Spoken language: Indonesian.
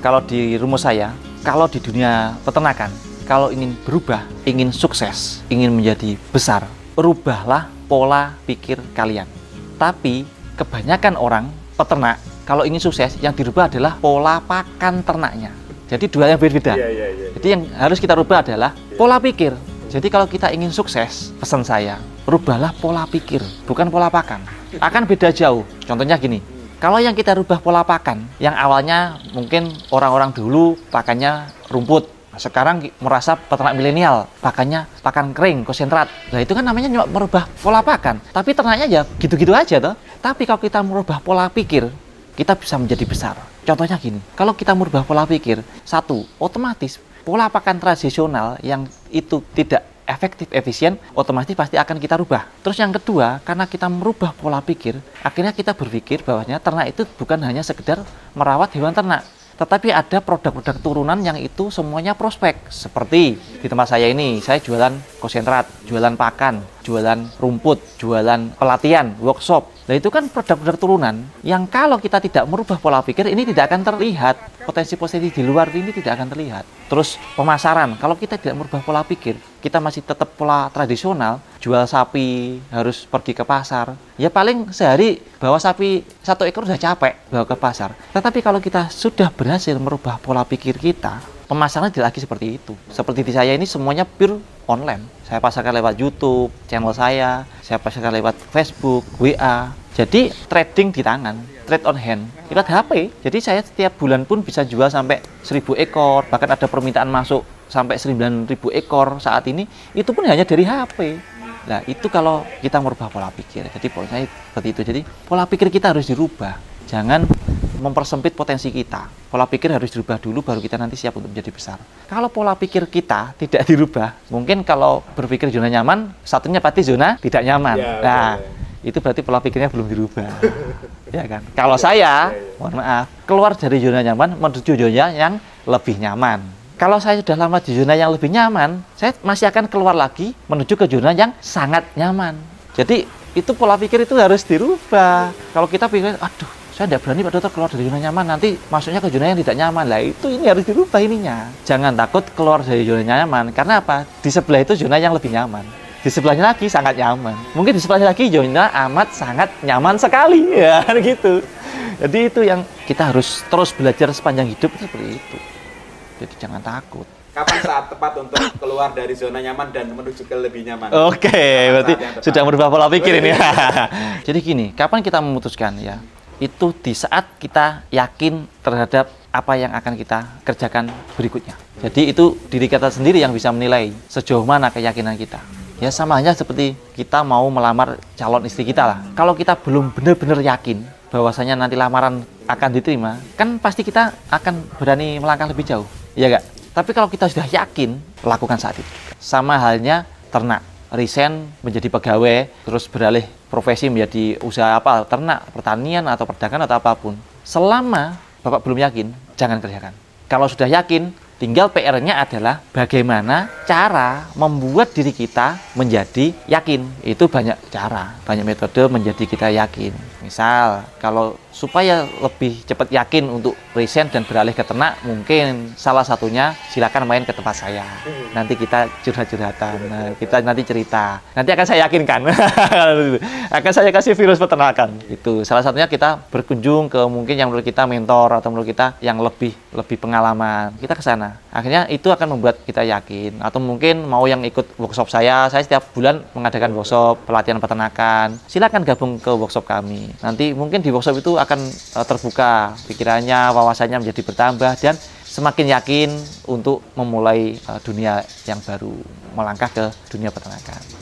Kalau di rumus saya, kalau di dunia peternakan, kalau ingin berubah, ingin sukses, ingin menjadi besar, rubahlah pola pikir kalian. Tapi kebanyakan orang peternak, kalau ingin sukses, yang dirubah adalah pola pakan ternaknya. Jadi dua yang berbeda. Jadi yang harus kita rubah adalah pola pikir. Jadi kalau kita ingin sukses, pesan saya, rubahlah pola pikir, bukan pola pakan. Akan beda jauh. Contohnya gini, kalau yang kita rubah pola pakan, yang awalnya mungkin orang-orang dulu pakannya rumput, sekarang merasa peternak milenial, pakannya pakan kering, konsentrat. Nah itu kan namanya merubah pola pakan, tapi ternaknya ya gitu-gitu aja toh. Tapi kalau kita merubah pola pikir, kita bisa menjadi besar. Contohnya gini, kalau kita merubah pola pikir, satu, otomatis pola pakan tradisional yang itu tidak efektif, efisien, otomatis pasti akan kita rubah. Terus yang kedua, karena kita merubah pola pikir, akhirnya kita berpikir bahwasanya ternak itu bukan hanya sekedar merawat hewan ternak, tetapi ada produk-produk turunan yang itu semuanya prospek. Seperti di tempat saya ini, saya jualan konsentrat, jualan pakan, jualan rumput, jualan pelatihan, workshop. Nah itu kan produk-produk turunan yang kalau kita tidak merubah pola pikir, ini tidak akan terlihat. Potensi-potensi di luar ini tidak akan terlihat. Terus pemasaran, kalau kita tidak merubah pola pikir, kita masih tetap pola tradisional, jual sapi harus pergi ke pasar, ya paling sehari bawa sapi 1 ekor sudah capek bawa ke pasar. Tetapi kalau kita sudah berhasil merubah pola pikir kita, pemasaran tidak lagi seperti itu. Seperti di saya ini semuanya pure online. Saya pasarkan lewat YouTube, channel saya pasarkan lewat Facebook, WA. Jadi trading di tangan, trade on hand, lewat HP. Jadi saya setiap bulan pun bisa jual sampai 1000 ekor, bahkan ada permintaan masuk sampai 9.000 ekor saat ini, itu pun hanya dari HP. Nah itu kalau kita merubah pola pikir, jadi poinnya seperti itu. Jadi pola pikir kita harus dirubah, jangan mempersempit potensi kita. Pola pikir harus dirubah dulu, baru kita nanti siap untuk menjadi besar. Kalau pola pikir kita tidak dirubah, mungkin kalau berpikir zona nyaman, satunya pasti zona tidak nyaman. Itu berarti pola pikirnya belum dirubah. Ya kan? Kalau saya, mohon maaf, keluar dari zona nyaman menuju zona yang lebih nyaman. Kalau saya sudah lama di zona yang lebih nyaman, saya masih akan keluar lagi menuju ke zona yang sangat nyaman. Jadi itu pola pikir itu harus dirubah. Kalau kita pikir, aduh, saya tidak berani Pak Dokter keluar dari zona nyaman, nanti masuknya ke zona yang tidak nyaman. Lah itu ini harus dirubah ininya. Jangan takut keluar dari zona nyaman. Karena apa? Di sebelah itu zona yang lebih nyaman. Di sebelahnya lagi sangat nyaman. Mungkin di sebelahnya lagi zona amat sangat nyaman sekali. Ya gitu. Jadi itu yang kita harus terus belajar sepanjang hidup itu seperti itu. Jadi jangan takut. Kapan saat tepat untuk keluar dari zona nyaman dan menuju ke lebih nyaman? Oke, berarti sudah merubah pola pikir ini. Jadi gini, kapan kita memutuskan ya? Itu di saat kita yakin terhadap apa yang akan kita kerjakan berikutnya. Jadi itu diri kita sendiri yang bisa menilai sejauh mana keyakinan kita. Ya sama halnya seperti kita mau melamar calon istri kita lah. Kalau kita belum benar-benar yakin bahwasanya nanti lamaran akan diterima, kan pasti kita akan berani melangkah lebih jauh. Iya nggak? Tapi kalau kita sudah yakin, lakukan saat itu. Sama halnya ternak, resign menjadi pegawai, terus beralih profesi menjadi usaha apa, ternak, pertanian, atau perdagangan, atau apapun. Selama Bapak belum yakin, jangan kerjakan. Kalau sudah yakin, tinggal PR-nya adalah bagaimana cara membuat diri kita menjadi yakin. Itu banyak cara, banyak metode menjadi kita yakin. Misal, kalau supaya lebih cepat yakin untuk resign dan beralih ke ternak, mungkin salah satunya silakan main ke tempat saya. Nanti kita curhat-curhatan, kita nanti cerita. Nanti akan saya yakinkan. Akan saya kasih virus peternakan. Itu salah satunya kita berkunjung ke mungkin yang menurut kita mentor atau menurut kita yang lebih pengalaman. Kita ke sana. Akhirnya itu akan membuat kita yakin. Atau mungkin mau yang ikut workshop saya setiap bulan mengadakan workshop pelatihan peternakan. Silakan gabung ke workshop kami. Nanti mungkin di workshop itu akan terbuka pikirannya, wawasannya menjadi bertambah dan semakin yakin untuk memulai dunia yang baru, melangkah ke dunia peternakan.